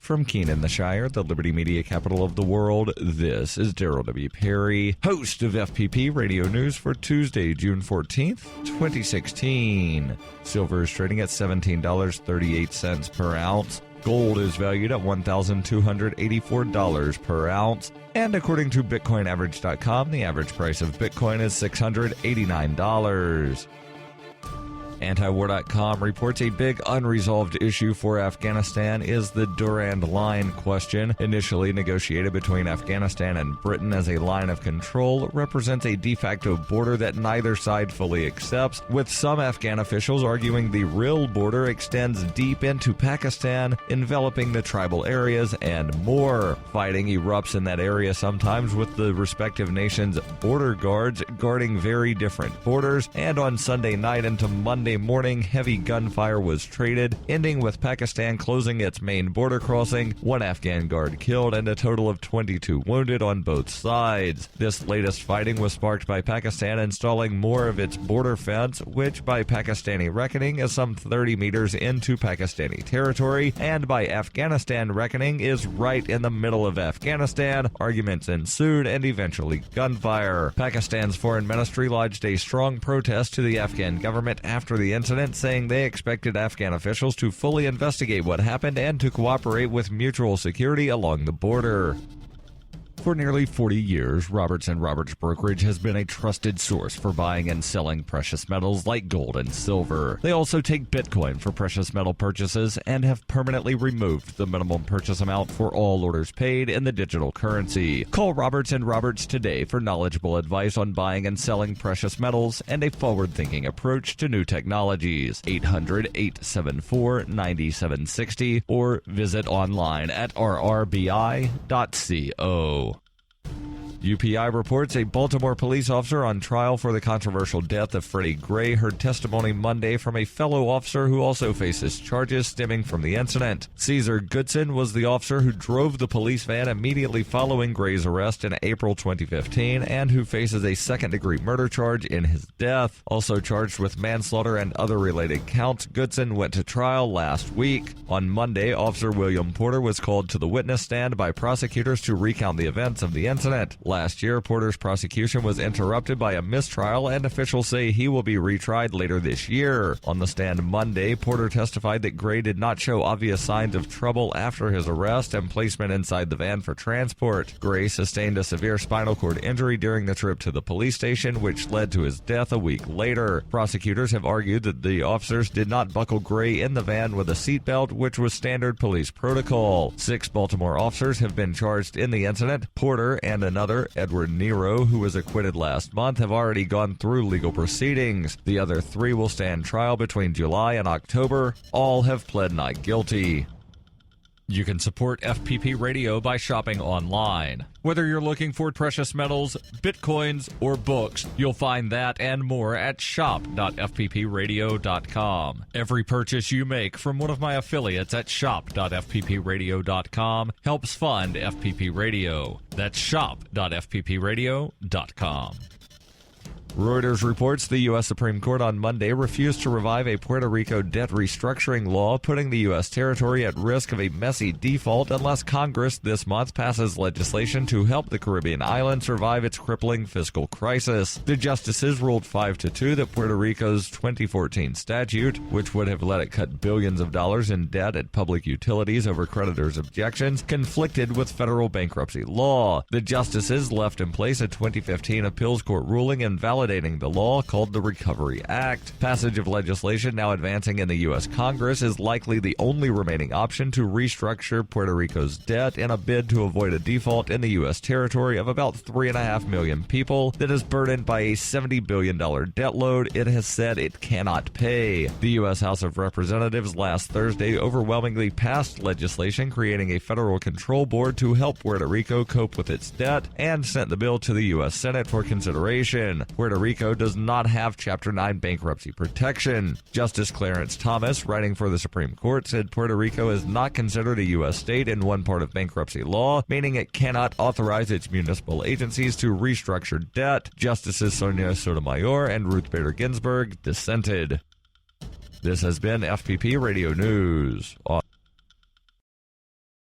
From Keene in the Shire, the Liberty Media capital of the world, this is Darrell W. Perry, host of FPP Radio News for Tuesday, June 14th, 2016. Silver is trading at $17.38 per ounce. Gold is valued at $1,284 per ounce. And according to BitcoinAverage.com, the average price of Bitcoin is $689. Antiwar.com reports a big unresolved issue for Afghanistan is the Durand Line question. Initially negotiated between Afghanistan and Britain as a line of control, represents a de facto border that neither side fully accepts, with some Afghan officials arguing the real border extends deep into Pakistan, enveloping the tribal areas and more. Fighting erupts in that area sometimes, with the respective nations' border guards guarding very different borders, and on Sunday night into Monday morning, heavy gunfire was traded, ending with Pakistan closing its main border crossing, one Afghan guard killed, and a total of 22 wounded on both sides. This latest fighting was sparked by Pakistan installing more of its border fence, which by Pakistani reckoning is some 30 meters into Pakistani territory, and by Afghanistan reckoning is right in the middle of Afghanistan. Arguments ensued and eventually gunfire. Pakistan's foreign ministry lodged a strong protest to the Afghan government after the incident, saying they expected Afghan officials to fully investigate what happened and to cooperate with mutual security along the border. For nearly 40 years, Roberts & Roberts Brokerage has been a trusted source for buying and selling precious metals like gold and silver. They also take Bitcoin for precious metal purchases and have permanently removed the minimum purchase amount for all orders paid in the digital currency. Call Roberts & Roberts today for knowledgeable advice on buying and selling precious metals and a forward-thinking approach to new technologies. 800-874-9760 or visit online at rrbi.co. UPI reports a Baltimore police officer on trial for the controversial death of Freddie Gray heard testimony Monday from a fellow officer who also faces charges stemming from the incident. Caesar Goodson was the officer who drove the police van immediately following Gray's arrest in April 2015 and who faces a second-degree murder charge in his death. Also charged with manslaughter and other related counts, Goodson went to trial last week. On Monday, Officer William Porter was called to the witness stand by prosecutors to recount the events of the incident. Last year, Porter's prosecution was interrupted by a mistrial, and officials say he will be retried later this year. On the stand Monday, Porter testified that Gray did not show obvious signs of trouble after his arrest and placement inside the van for transport. Gray sustained a severe spinal cord injury during the trip to the police station, which led to his death a week later. Prosecutors have argued that the officers did not buckle Gray in the van with a seatbelt, which was standard police protocol. 6 Baltimore officers have been charged in the incident. Porter and another, Edward Nero, who was acquitted last month, have already gone through legal proceedings. The other 3 will stand trial between July and October. All have pled not guilty. You can support FPP Radio by shopping online. Whether you're looking for precious metals, bitcoins, or books, you'll find that and more at shop.fppradio.com. Every purchase you make from one of my affiliates at shop.fppradio.com helps fund FPP Radio. That's shop.fppradio.com. Reuters reports the U.S. Supreme Court on Monday refused to revive a Puerto Rico debt restructuring law, putting the U.S. territory at risk of a messy default unless Congress this month passes legislation to help the Caribbean island survive its crippling fiscal crisis. The justices ruled 5-2 that Puerto Rico's 2014 statute, which would have let it cut billions of dollars in debt at public utilities over creditors' objections, conflicted with federal bankruptcy law. The justices left in place a 2015 appeals court ruling invalidating the law called the Recovery Act. Passage of legislation now advancing in the U.S. Congress is likely the only remaining option to restructure Puerto Rico's debt in a bid to avoid a default in the U.S. territory of about 3.5 million people that is burdened by a $70 billion debt load it has said it cannot pay. The U.S. House of Representatives last Thursday overwhelmingly passed legislation creating a federal control board to help Puerto Rico cope with its debt and sent the bill to the U.S. Senate for consideration. Puerto Rico does not have Chapter 9 bankruptcy protection. Justice Clarence Thomas, writing for the Supreme Court, said Puerto Rico is not considered a U.S. state in one part of bankruptcy law, meaning it cannot authorize its municipal agencies to restructure debt. Justices Sonia Sotomayor and Ruth Bader Ginsburg dissented. This has been FPP Radio News.